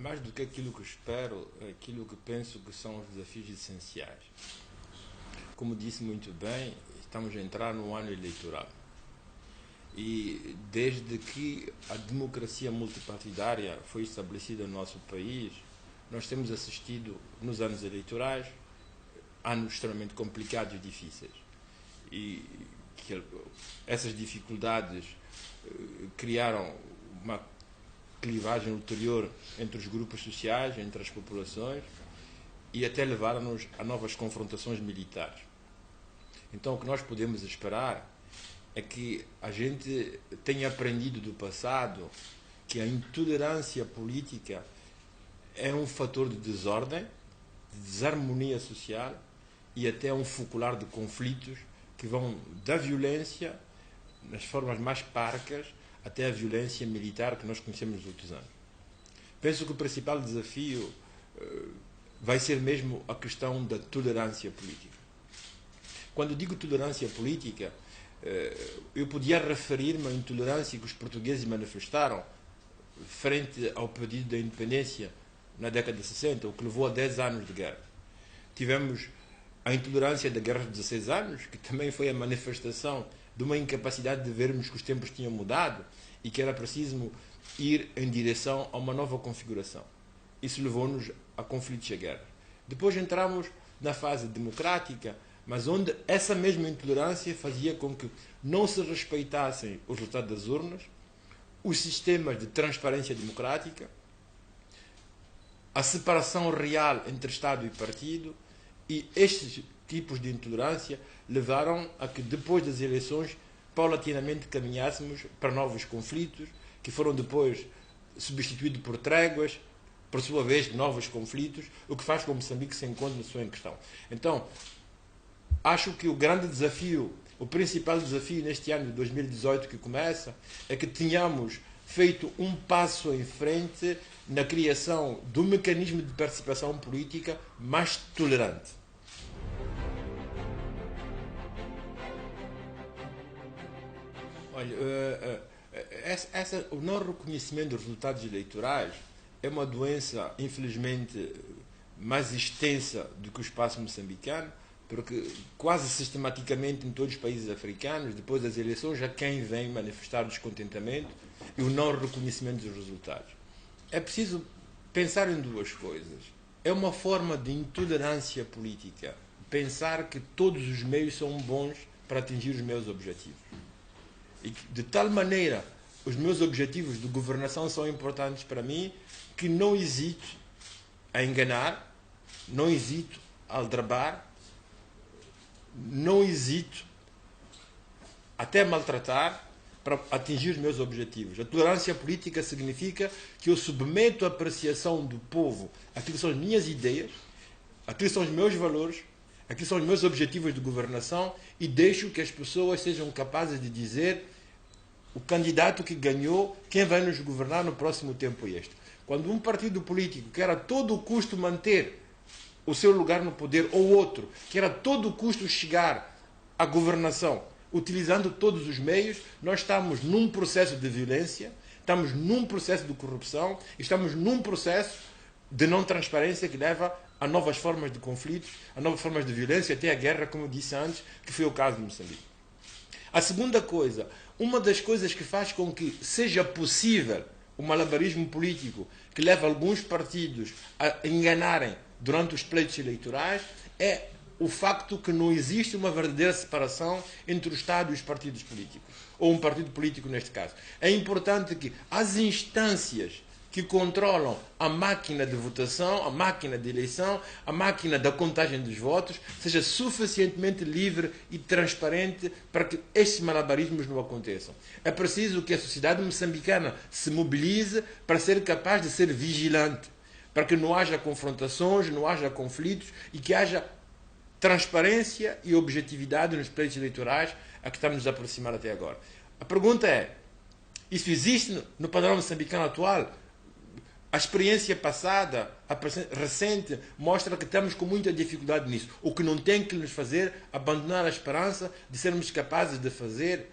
Mais do que aquilo que espero, aquilo que penso que são os desafios essenciais. Como disse muito bem, estamos a entrar num ano eleitoral. E desde que a democracia multipartidária foi estabelecida no nosso país, nós temos assistido, nos anos eleitorais, anos extremamente complicados e difíceis. E que essas dificuldades criaram uma clivagem ulterior entre os grupos sociais, entre as populações, e até levaram-nos a novas confrontações militares. Então, o que nós podemos esperar é que a gente tenha aprendido do passado que a intolerância política é um fator de desordem, de desarmonia social e até um focular de conflitos que vão da violência, nas formas mais parcas, até a violência militar que nós conhecemos nos outros anos. Penso que o principal desafio vai ser mesmo a questão da tolerância política. Quando digo tolerância política, eu podia referir-me à intolerância que os portugueses manifestaram frente ao pedido da independência na década de 60, o que levou a 10 anos de guerra. Tivemos a intolerância da guerra de 16 anos, que também foi a manifestação de uma incapacidade de vermos que os tempos tinham mudado e que era preciso ir em direção a uma nova configuração. Isso levou-nos a conflitos e a guerras. Depois entramos na fase democrática, mas onde essa mesma intolerância fazia com que não se respeitassem os resultados das urnas, os sistemas de transparência democrática, a separação real entre Estado e partido, e estes tipos de intolerância levaram a que depois das eleições paulatinamente caminhássemos para novos conflitos, que foram depois substituídos por tréguas, por sua vez novos conflitos, o que faz com que Moçambique se encontre na sua questão. Então, acho que o grande desafio, o principal desafio neste ano de 2018 que começa, é que tenhamos feito um passo em frente na criação do mecanismo de participação política mais tolerante. Olha, o não reconhecimento dos resultados eleitorais é uma doença, infelizmente, mais extensa do que o espaço moçambicano, porque quase sistematicamente em todos os países africanos, depois das eleições, há quem vem manifestar descontentamento e o não reconhecimento dos resultados. É preciso pensar em duas coisas. É uma forma de intolerância política pensar que todos os meios são bons para atingir os meus objetivos. E de tal maneira os meus objetivos de governação são importantes para mim que não hesito a enganar, não hesito a aldrabar, não hesito até maltratar para atingir os meus objetivos. A tolerância política significa que eu submeto a apreciação do povo àquilo que são as minhas ideias, àquilo que são os meus valores, àquilo que são os meus objetivos de governação e deixo que as pessoas sejam capazes de dizer o candidato que ganhou, quem vai nos governar no próximo tempo este. Quando um partido político quer a todo custo manter o seu lugar no poder, ou outro, quer a todo custo chegar à governação, utilizando todos os meios, nós estamos num processo de violência, estamos num processo de corrupção, estamos num processo de não transparência que leva a novas formas de conflitos, a novas formas de violência, até a guerra, como eu disse antes, que foi o caso de Moçambique. A segunda coisa, uma das coisas que faz com que seja possível o malabarismo político que leva alguns partidos a enganarem durante os pleitos eleitorais é o facto que não existe uma verdadeira separação entre o Estado e os partidos políticos, ou um partido político neste caso. É importante que as instâncias que controlam a máquina de votação, a máquina de eleição, a máquina da contagem dos votos, seja suficientemente livre e transparente para que estes malabarismos não aconteçam. É preciso que a sociedade moçambicana se mobilize para ser capaz de ser vigilante, para que não haja confrontações, não haja conflitos e que haja transparência e objetividade nos pleitos eleitorais a que estamos nos aproximar até agora. A pergunta é, isso existe no padrão moçambicano atual? A experiência passada, recente, mostra que estamos com muita dificuldade nisso. O que não tem que nos fazer abandonar a esperança de sermos capazes de fazer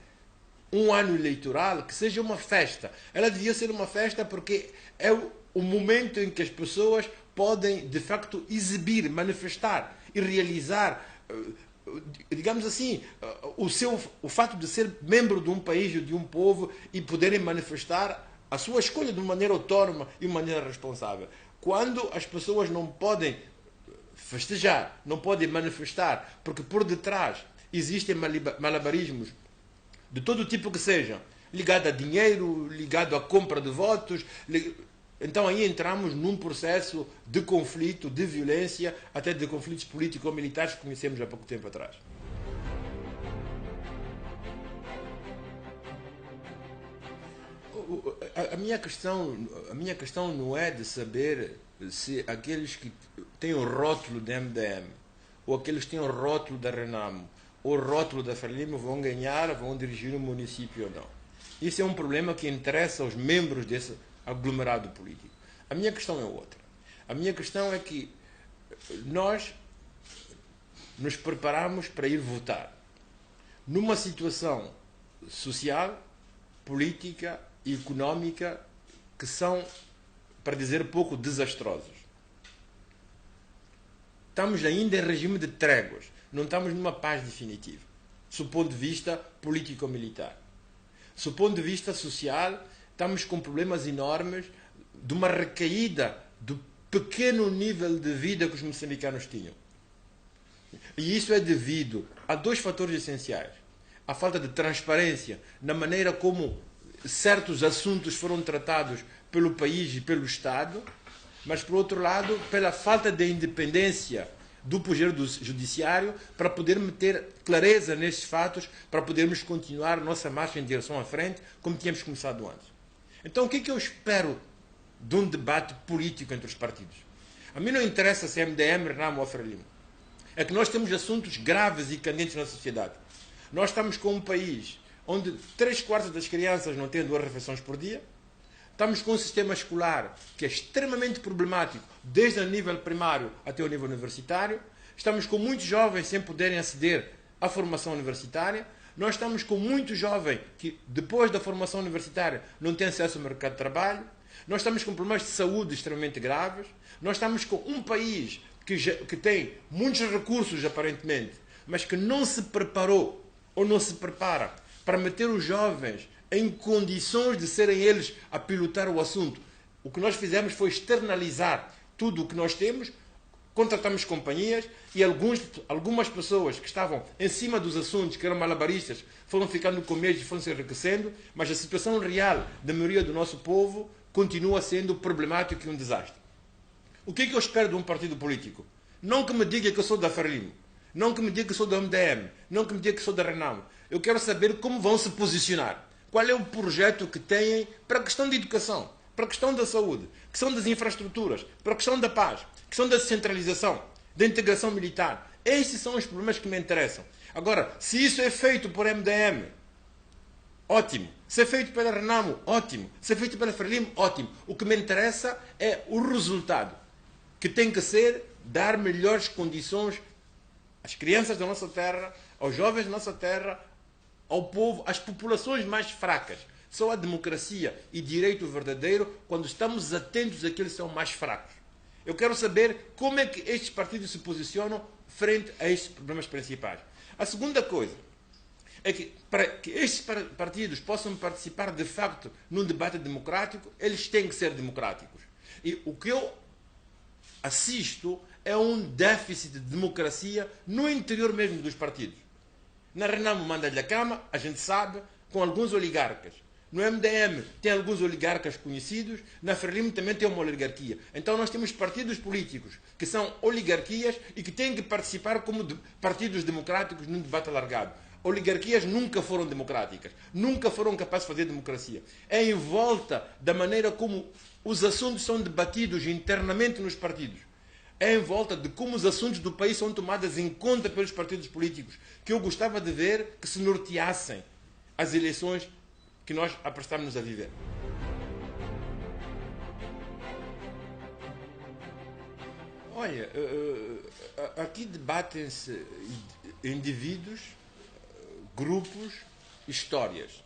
um ano eleitoral que seja uma festa. Ela devia ser uma festa porque é o momento em que as pessoas podem, de facto, exibir, manifestar e realizar, digamos assim, o fato de ser membro de um país ou de um povo e poderem manifestar a sua escolha de uma maneira autónoma e de uma maneira responsável. Quando as pessoas não podem festejar, não podem manifestar, porque por detrás existem malabarismos de todo tipo que sejam, ligado a dinheiro, ligado à compra de votos, então aí entramos num processo de conflito, de violência, até de conflitos político-militares que conhecemos há pouco tempo atrás. A minha questão não é de saber se aqueles que têm o rótulo da MDM, ou aqueles que têm o rótulo da Renamo, ou o rótulo da Frelimo vão ganhar, vão dirigir o município ou não. Isso é um problema que interessa aos membros desse aglomerado político. A minha questão é outra. A minha questão é que nós nos preparamos para ir votar numa situação social, política e económica que são, para dizer pouco, desastrosas. Estamos ainda em regime de tréguas, não estamos numa paz definitiva, do ponto de vista político-militar. Do ponto de vista social, estamos com problemas enormes de uma recaída do pequeno nível de vida que os moçambicanos tinham. E isso é devido a dois fatores essenciais. A falta de transparência na maneira como certos assuntos foram tratados pelo país e pelo Estado, mas, por outro lado, pela falta de independência do Poder Judiciário para podermos ter clareza nestes fatos, para podermos continuar a nossa marcha em direção à frente, como tínhamos começado antes. Então, o que é que eu espero de um debate político entre os partidos? A mim não interessa se é MDM, Renamo ou Frelimo. É que nós temos assuntos graves e candentes na sociedade. Nós estamos com um país onde 3/4 das crianças não têm 2 refeições por dia. Estamos com um sistema escolar que é extremamente problemático, desde o nível primário até o nível universitário. Estamos com muitos jovens sem poderem aceder à formação universitária. Nós estamos com muitos jovens que, depois da formação universitária, não têm acesso ao mercado de trabalho. Nós estamos com problemas de saúde extremamente graves. Nós estamos com um país que tem muitos recursos, aparentemente, mas que não se preparou ou não se prepara para meter os jovens em condições de serem eles a pilotar o assunto. O que nós fizemos foi externalizar tudo o que nós temos, contratamos companhias e algumas pessoas que estavam em cima dos assuntos, que eram malabaristas, foram ficando com medo e foram se enriquecendo, mas a situação real da maioria do nosso povo continua sendo problemática e um desastre. O que é que eu espero de um partido político? Não que me diga que eu sou da Frelimo, não que me diga que sou da MDM, não que me diga que sou da Renamo. Eu quero saber como vão se posicionar. Qual é o projeto que têm para a questão da educação, para a questão da saúde, questão das infraestruturas, para a questão da paz, questão da descentralização, da integração militar. Esses são os problemas que me interessam. Agora, se isso é feito por MDM, ótimo. Se é feito pela Renamo, ótimo. Se é feito pela Frelimo, ótimo. O que me interessa é o resultado, que tem que ser dar melhores condições às crianças da nossa terra, aos jovens da nossa terra, ao povo, às populações mais fracas. Só a democracia e direito verdadeiro quando estamos atentos àqueles que são mais fracos. Eu quero saber como é que estes partidos se posicionam frente a estes problemas principais. A segunda coisa é que, para que estes partidos possam participar de facto num debate democrático, eles têm que ser democráticos. E o que eu assisto é um déficit de democracia no interior mesmo dos partidos. Na Renamo manda-lhe a cama, a gente sabe, com alguns oligarcas. No MDM tem alguns oligarcas conhecidos, na Frelimo também tem uma oligarquia. Então nós temos partidos políticos que são oligarquias e que têm que participar como partidos democráticos num debate alargado. Oligarquias nunca foram democráticas, nunca foram capazes de fazer democracia. É em volta da maneira como os assuntos são debatidos internamente nos partidos. É em volta de como os assuntos do país são tomados em conta pelos partidos políticos, que eu gostava de ver que se norteassem as eleições que nós aprestamos-nos a viver. Olha, aqui debatem-se indivíduos, grupos, histórias.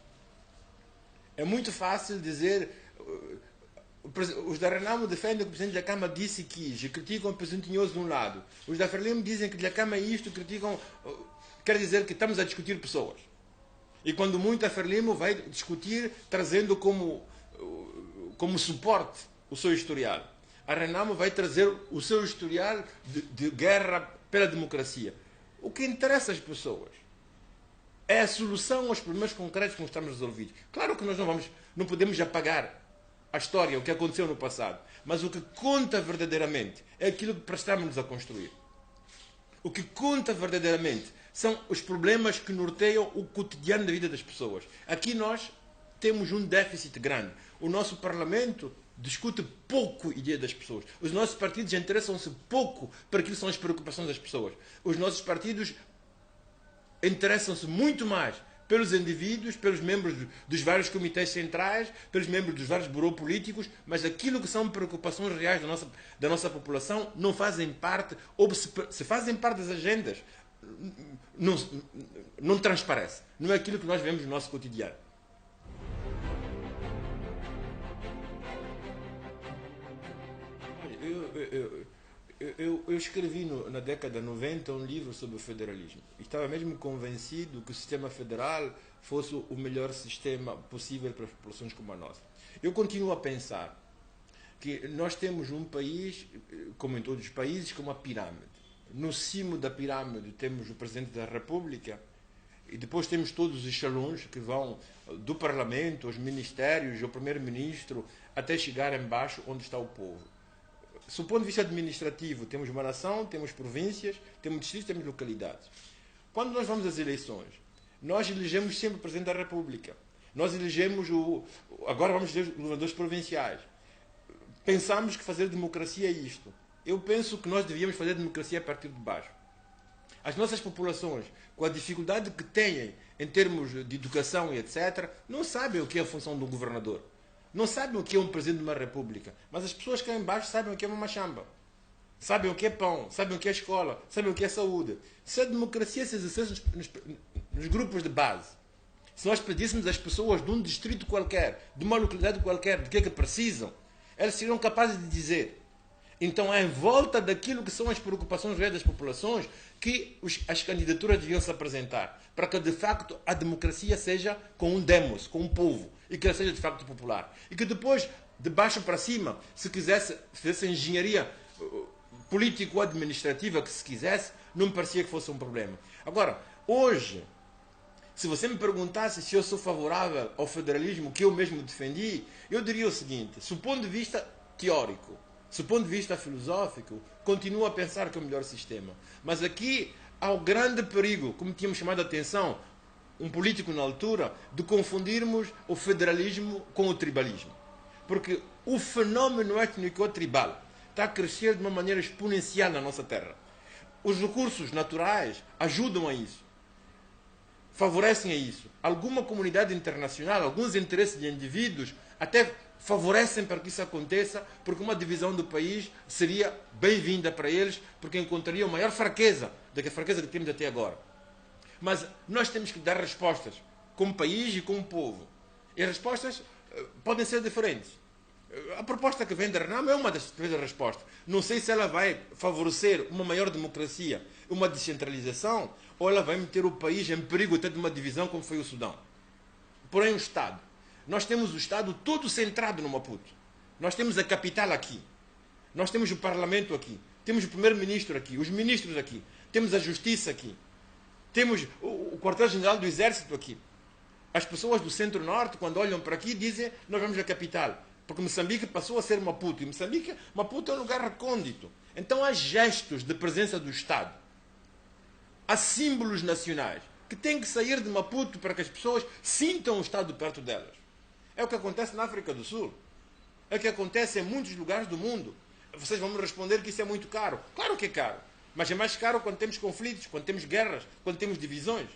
É muito fácil dizer Os da Renamo defendem que o Presidente da Câmara disse que criticam o Presidente Tinhoso de um lado. Os da Frelimo dizem que da Câmara é isto, criticam... Quer dizer que estamos a discutir pessoas. E quando muito a Frelimo vai discutir trazendo como suporte o seu historial. A Renamo vai trazer o seu historial de guerra pela democracia. O que interessa às pessoas é a solução aos problemas concretos que não estamos resolvidos. Claro que nós não podemos apagar a história, o que aconteceu no passado. Mas o que conta verdadeiramente é aquilo que prestamos a construir. O que conta verdadeiramente são os problemas que norteiam o cotidiano da vida das pessoas. Aqui nós temos um déficit grande. O nosso Parlamento discute pouco a ideia das pessoas. Os nossos partidos interessam-se pouco para aquilo que são as preocupações das pessoas. Os nossos partidos interessam-se muito mais pelos indivíduos, pelos membros dos vários comitês centrais, pelos membros dos vários burôs políticos, mas aquilo que são preocupações reais da nossa população não fazem parte, ou se fazem parte das agendas, não transparece. Não é aquilo que nós vemos no nosso cotidiano. Eu escrevi na década de 90 um livro sobre o federalismo. E estava mesmo convencido que o sistema federal fosse o melhor sistema possível para as populações como a nossa. Eu continuo a pensar que nós temos um país, como em todos os países, com uma pirâmide. No cimo da pirâmide temos o Presidente da República e depois temos todos os escalões que vão do Parlamento, aos ministérios, ao Primeiro-Ministro, até chegar embaixo onde está o povo. Do ponto de vista administrativo, temos uma nação, temos províncias, temos distritos, temos localidades. Quando nós vamos às eleições, nós elegemos sempre o Presidente da República. Nós elegemos agora vamos eleger os governadores provinciais. Pensamos que fazer democracia é isto. Eu penso que nós devíamos fazer democracia a partir de baixo. As nossas populações, com a dificuldade que têm em termos de educação e etc., não sabem o que é a função do governador. Não sabem o que é um presidente de uma república. Mas as pessoas cá embaixo sabem o que é uma machamba. Sabem o que é pão, sabem o que é escola, sabem o que é saúde. Se a democracia se exercesse nos grupos de base, se nós pedíssemos às pessoas de um distrito qualquer, de uma localidade qualquer, de que é que precisam, elas seriam capazes de dizer. Então é em volta daquilo que são as preocupações reais das populações que as candidaturas deviam se apresentar, para que de facto a democracia seja com um demos, com um povo, e que ela seja de facto popular. E que depois, de baixo para cima, se fizesse engenharia político-administrativa que se quisesse, não me parecia que fosse um problema. Agora, hoje, se você me perguntasse se eu sou favorável ao federalismo que eu mesmo defendi, eu diria o seguinte: do ponto de vista teórico, do ponto de vista filosófico, continuo a pensar que é o melhor sistema. Mas aqui há o grande perigo, como tínhamos chamado a atenção, um político na altura, de confundirmos o federalismo com o tribalismo. Porque o fenómeno étnico-tribal está a crescer de uma maneira exponencial na nossa terra. Os recursos naturais ajudam a isso, favorecem a isso. Alguma comunidade internacional, alguns interesses de indivíduos até favorecem para que isso aconteça, porque uma divisão do país seria bem-vinda para eles, porque encontrariam maior fraqueza do que a fraqueza que temos até agora. Mas nós temos que dar respostas como país e como povo. E as respostas podem ser diferentes. A proposta que vem da Renamo é uma das respostas. Não sei se ela vai favorecer uma maior democracia, uma descentralização, ou ela vai meter o país em perigo até de uma divisão como foi o Sudão. Porém, o Estado. Nós temos o Estado todo centrado no Maputo. Nós temos a capital aqui. Nós temos o Parlamento aqui. Temos o Primeiro-Ministro aqui. Os ministros aqui. Temos a Justiça aqui. Temos o Quartel-General do Exército aqui. As pessoas do Centro-Norte, quando olham para aqui, dizem: nós vamos à capital. Porque Moçambique passou a ser Maputo. E Maputo é um lugar recôndito. Então há gestos de presença do Estado. Há símbolos nacionais que têm que sair de Maputo para que as pessoas sintam o Estado perto delas. É o que acontece na África do Sul. É o que acontece em muitos lugares do mundo. Vocês vão me responder que isso é muito caro. Claro que é caro. Mas é mais caro quando temos conflitos, quando temos guerras, quando temos divisões.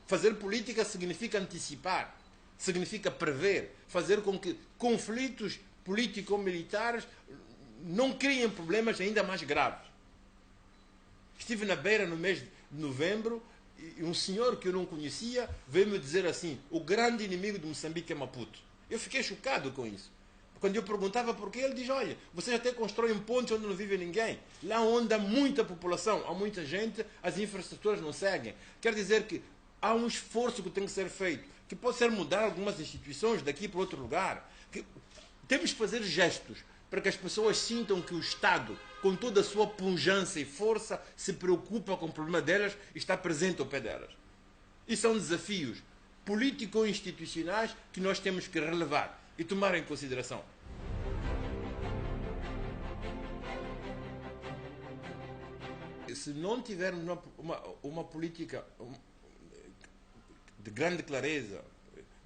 Fazer política significa antecipar, significa prever, fazer com que conflitos político-militares não criem problemas ainda mais graves. Estive na Beira no mês de novembro e um senhor que eu não conhecia veio me dizer assim: o grande inimigo de Moçambique é Maputo. Eu fiquei chocado com isso. Quando eu perguntava por quê, ele diz, olha, vocês até constroem pontes onde não vive ninguém. Lá onde há muita população, há muita gente, as infraestruturas não seguem. Quer dizer que há um esforço que tem que ser feito, que pode ser mudar algumas instituições daqui para outro lugar. Que temos que fazer gestos para que as pessoas sintam que o Estado, com toda a sua pujança e força, se preocupa com o problema delas e está presente ao pé delas. E são desafios político-institucionais que nós temos que relevar e tomar em consideração. Se não tivermos uma política de grande clareza,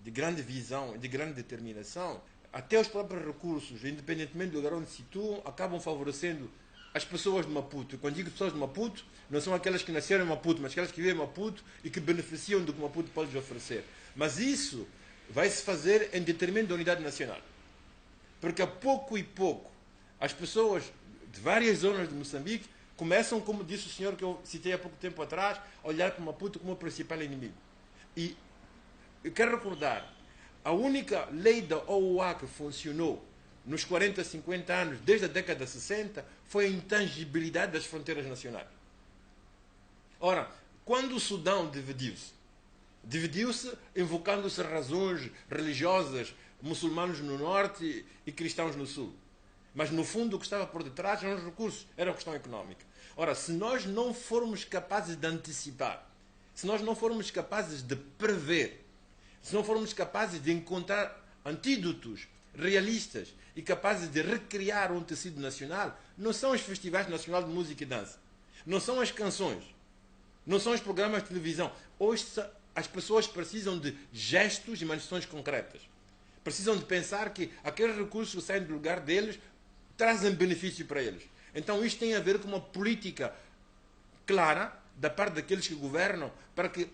de grande visão, de grande determinação, até os próprios recursos, independentemente do lugar onde se situam, acabam favorecendo as pessoas de Maputo. E quando digo pessoas de Maputo, não são aquelas que nasceram em Maputo, mas aquelas que vivem em Maputo e que beneficiam do que Maputo pode lhes oferecer. Mas isso vai se fazer em detrimento da unidade nacional. Porque a pouco e pouco, as pessoas de várias zonas de Moçambique começam, como disse o senhor que eu citei há pouco tempo atrás, a olhar para Maputo como o principal inimigo. E eu quero recordar, a única lei da OUA que funcionou nos 40, 50 anos, desde a década de 60, foi a intangibilidade das fronteiras nacionais. Ora, quando o Sudão dividiu-se invocando-se razões religiosas, muçulmanos no norte e cristãos no sul. Mas, no fundo, o que estava por detrás eram os recursos, era a questão económica. Ora, se nós não formos capazes de antecipar, se nós não formos capazes de prever, se não formos capazes de encontrar antídotos realistas e capazes de recriar um tecido nacional, não são os festivais nacionais de música e dança, não são as canções, não são os programas de televisão. Hoje as pessoas precisam de gestos e manifestações concretas. Precisam de pensar que aqueles recursos que saem do lugar deles trazem benefício para eles. Então isto tem a ver com uma política clara da parte daqueles que governam para que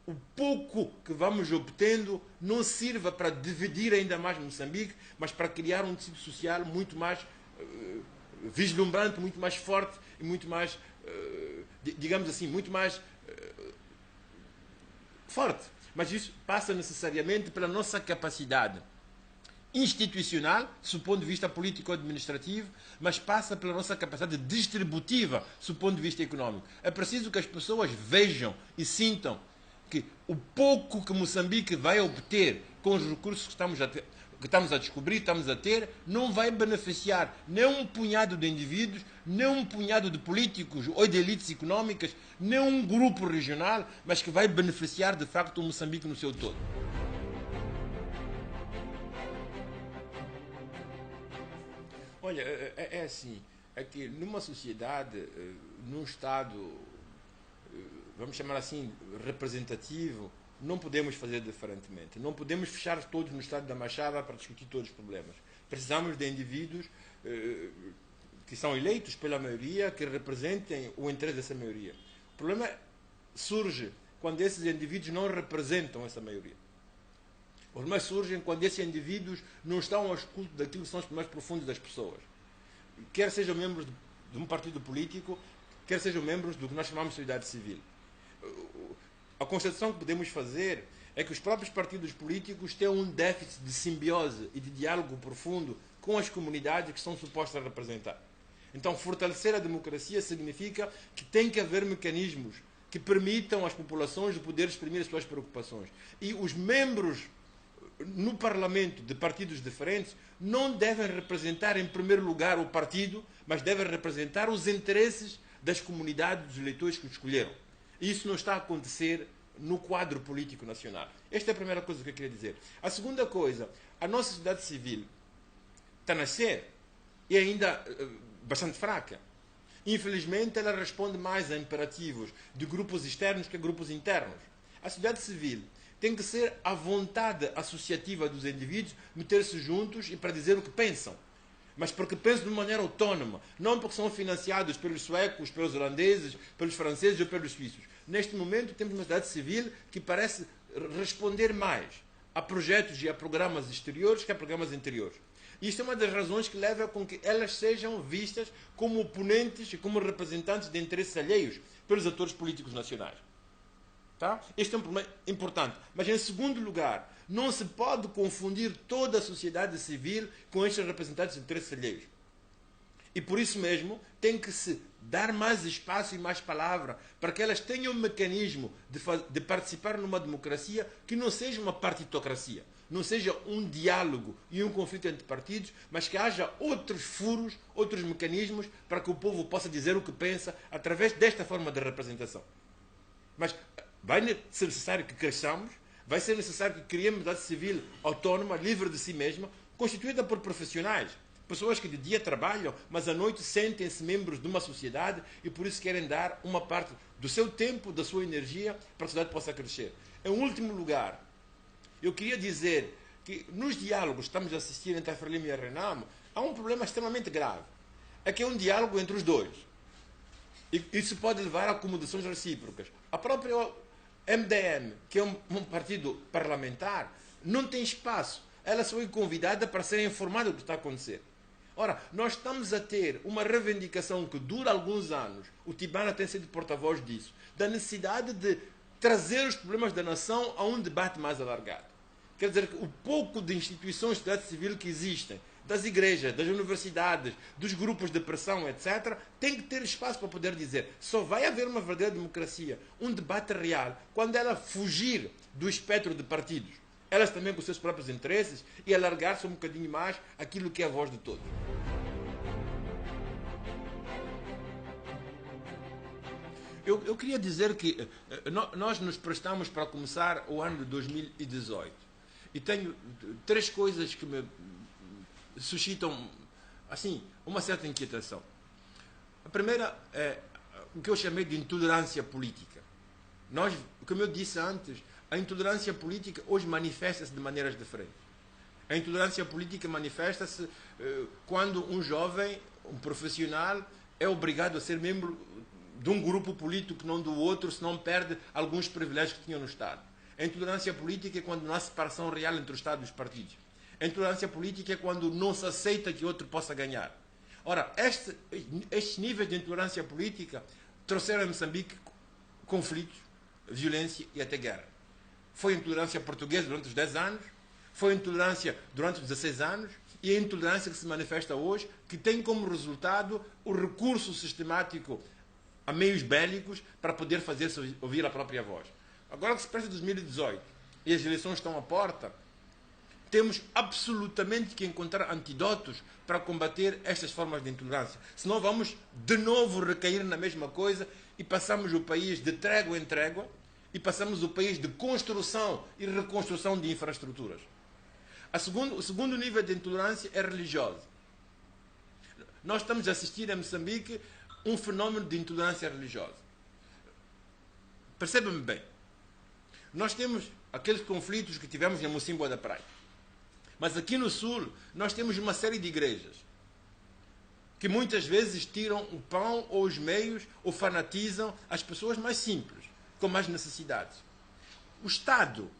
o pouco que vamos obtendo não sirva para dividir ainda mais Moçambique, mas para criar um tecido social muito mais vislumbrante, muito mais forte e muito mais, digamos assim, muito mais forte. Mas isso passa necessariamente pela nossa capacidade institucional, do ponto de vista político-administrativo, mas passa pela nossa capacidade distributiva, do ponto de vista económico. É preciso que as pessoas vejam e sintam que o pouco que Moçambique vai obter com os recursos que estamos a descobrir, estamos a ter, não vai beneficiar nem um punhado de indivíduos, nem um punhado de políticos ou de elites económicas, nem um grupo regional, mas que vai beneficiar de facto o Moçambique no seu todo. Olha, é assim, é que numa sociedade, num Estado, vamos chamar assim, representativo, não podemos fazer diferentemente. Não podemos fechar todos no estado da Machada para discutir todos os problemas. Precisamos de indivíduos que são eleitos pela maioria, que representem o interesse dessa maioria. O problema surge quando esses indivíduos não representam essa maioria. Os problemas surgem quando esses indivíduos não estão ao escuto daquilo que são os problemas profundos das pessoas. Quer sejam membros de um partido político, quer sejam membros do que nós chamamos de sociedade civil. A constatação que podemos fazer é que os próprios partidos políticos têm um déficit de simbiose e de diálogo profundo com as comunidades que são supostas a representar. Então, fortalecer a democracia significa que tem que haver mecanismos que permitam às populações de poder exprimir as suas preocupações. E os membros no Parlamento de partidos diferentes não devem representar em primeiro lugar o partido, mas devem representar os interesses das comunidades dos eleitores que o escolheram. Isso não está a acontecer no quadro político nacional. Esta é a primeira coisa que eu queria dizer. A segunda coisa, a nossa sociedade civil está a nascer e ainda bastante fraca. Infelizmente, ela responde mais a imperativos de grupos externos que a grupos internos. A sociedade civil tem que ser a vontade associativa dos indivíduos meter-se juntos e para dizer o que pensam. Mas porque pensam de uma maneira autónoma, não porque são financiados pelos suecos, pelos holandeses, pelos franceses ou pelos suíços. Neste momento temos uma sociedade civil que parece responder mais a projetos e a programas exteriores que a programas interiores. Isto é uma das razões que leva a com que elas sejam vistas como oponentes e como representantes de interesses alheios pelos atores políticos nacionais. Tá? Este é um problema importante. Mas, em segundo lugar, não se pode confundir toda a sociedade civil com estes representantes de interesses alheios. E por isso mesmo tem que se dar mais espaço e mais palavra para que elas tenham um mecanismo de participar numa democracia que não seja uma partitocracia, não seja um diálogo e um conflito entre partidos, mas que haja outros furos, outros mecanismos para que o povo possa dizer o que pensa através desta forma de representação. Mas vai ser necessário que cresçamos, vai ser necessário que criemos uma sociedade civil autónoma, livre de si mesma, constituída por profissionais. Pessoas que de dia trabalham, mas à noite sentem-se membros de uma sociedade e por isso querem dar uma parte do seu tempo, da sua energia, para que a sociedade possa crescer. Em último lugar, eu queria dizer que nos diálogos que estamos a assistir entre a Frelimo e a Renamo, há um problema extremamente grave. É que é um diálogo entre os dois. E isso pode levar a acomodações recíprocas. A própria MDM, que é um partido parlamentar, não tem espaço. Ela foi convidada para ser informada do que está a acontecer. Ora, nós estamos a ter uma reivindicação que dura alguns anos, o Tibana tem sido porta-voz disso, da necessidade de trazer os problemas da nação a um debate mais alargado. Quer dizer, que o pouco de instituições de sociedade civil que existem, das igrejas, das universidades, dos grupos de pressão, etc., tem que ter espaço para poder dizer. Só vai haver uma verdadeira democracia, um debate real, quando ela fugir do espectro de partidos. Elas também com os seus próprios interesses e alargar-se um bocadinho mais aquilo que é a voz de todos. Eu queria dizer que nós nos prestamos para começar o ano de 2018 e tenho três coisas que me suscitam assim, uma certa inquietação. A primeira é o que eu chamei de intolerância política. Nós, como eu disse antes, a intolerância política hoje manifesta-se de maneiras diferentes. A intolerância política manifesta-se quando um jovem, um profissional, é obrigado a ser membro de um grupo político que não do outro, senão perde alguns privilégios que tinha no Estado. A intolerância política é quando não há separação real entre o Estado e os partidos. A intolerância política é quando não se aceita que outro possa ganhar. Ora, estes níveis de intolerância política trouxeram a Moçambique conflitos, violência e até guerra. Foi a intolerância portuguesa durante os 10 anos, foi a intolerância durante os 16 anos e a intolerância que se manifesta hoje, que tem como resultado o recurso sistemático a meios bélicos para poder fazer-se ouvir a própria voz. Agora que se presta 2018 e as eleições estão à porta, temos absolutamente que encontrar antídotos para combater estas formas de intolerância. Senão vamos de novo recair na mesma coisa e passamos o país de trégua em trégua e passamos o país de construção e reconstrução de infraestruturas. O segundo nível de intolerância é religiosa. Nós estamos a assistir em Moçambique um fenómeno de intolerância religiosa. Percebam-me bem. Nós temos aqueles conflitos que tivemos em Mocimboa da Praia. Mas aqui no Sul, nós temos uma série de igrejas que muitas vezes tiram o pão ou os meios ou fanatizam as pessoas mais simples, com mais necessidades. O Estado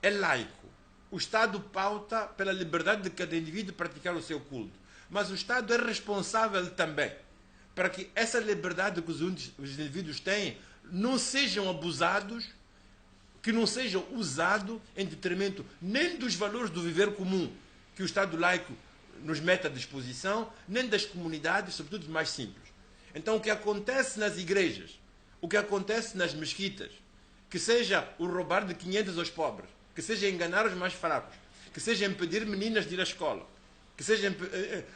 é laico. O Estado pauta pela liberdade de cada indivíduo praticar o seu culto. Mas o Estado é responsável também para que essa liberdade que os indivíduos têm não sejam abusados, que não sejam usados em detrimento nem dos valores do viver comum que o Estado laico nos mete à disposição, nem das comunidades, sobretudo dos mais simples. Então, o que acontece nas igrejas, o que acontece nas mesquitas, que seja o roubar de 500 aos pobres, que seja enganar os mais fracos, que seja impedir meninas de ir à escola, que seja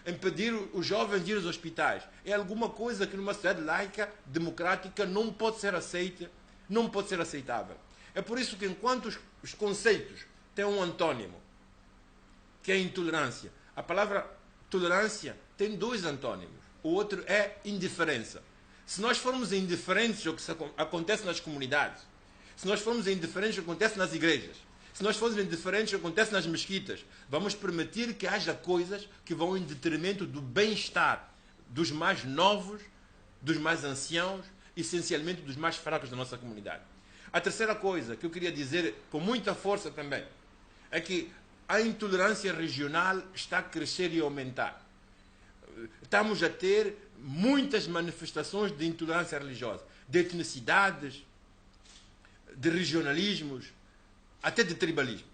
impedir os jovens de ir aos hospitais, é alguma coisa que numa sociedade laica, democrática, não pode ser aceita, não pode ser aceitável. É por isso que enquanto os conceitos têm um antônimo, que é a intolerância, a palavra tolerância tem dois antônimos. O outro é indiferença. Se nós formos indiferentes ao que acontece nas comunidades, se nós formos indiferentes ao que acontece nas igrejas, se nós formos indiferentes ao que acontece nas mesquitas, vamos permitir que haja coisas que vão em detrimento do bem-estar dos mais novos, dos mais anciãos, essencialmente dos mais fracos da nossa comunidade. A terceira coisa que eu queria dizer com muita força também é que a intolerância regional está a crescer e a aumentar. Estamos a ter muitas manifestações de intolerância religiosa, de etnicidades, de regionalismos, até de tribalismo.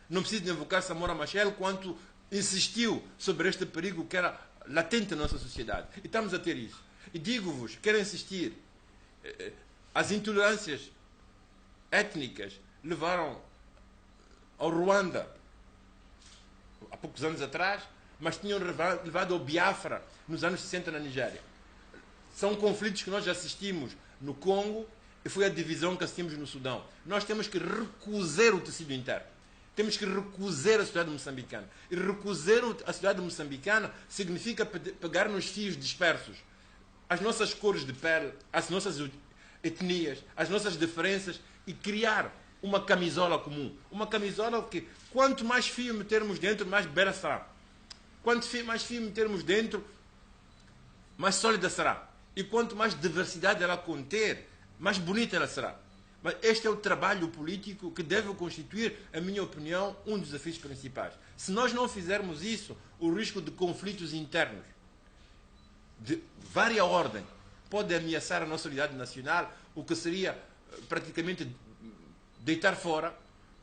Não preciso de invocar Samora Machel quanto insistiu sobre este perigo que era latente na nossa sociedade. E estamos a ter isso. E digo-vos, quero insistir, as intolerâncias étnicas levaram ao Ruanda há poucos anos atrás, mas tinham levado ao Biafra nos anos 60 na Nigéria. São conflitos que nós já assistimos no Congo e foi a divisão que assistimos no Sudão. Nós temos que recusar o tecido interno. Temos que recusar a sociedade moçambicana. E recusar a sociedade moçambicana significa pegar nos fios dispersos, as nossas cores de pele, as nossas etnias, as nossas diferenças e criar uma camisola comum. Uma camisola que, quanto mais fio metermos dentro, mais bela será. Quanto mais fio metermos dentro, mais sólida será. E quanto mais diversidade ela conter, mais bonita ela será. Mas este é o trabalho político que deve constituir, a minha opinião, um dos desafios principais. Se nós não fizermos isso, o risco de conflitos internos de vária ordem pode ameaçar a nossa unidade nacional, o que seria praticamente deitar fora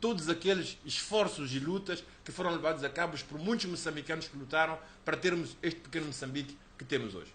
todos aqueles esforços e lutas que foram levados a cabo por muitos moçambicanos que lutaram para termos este pequeno Moçambique que temos hoje.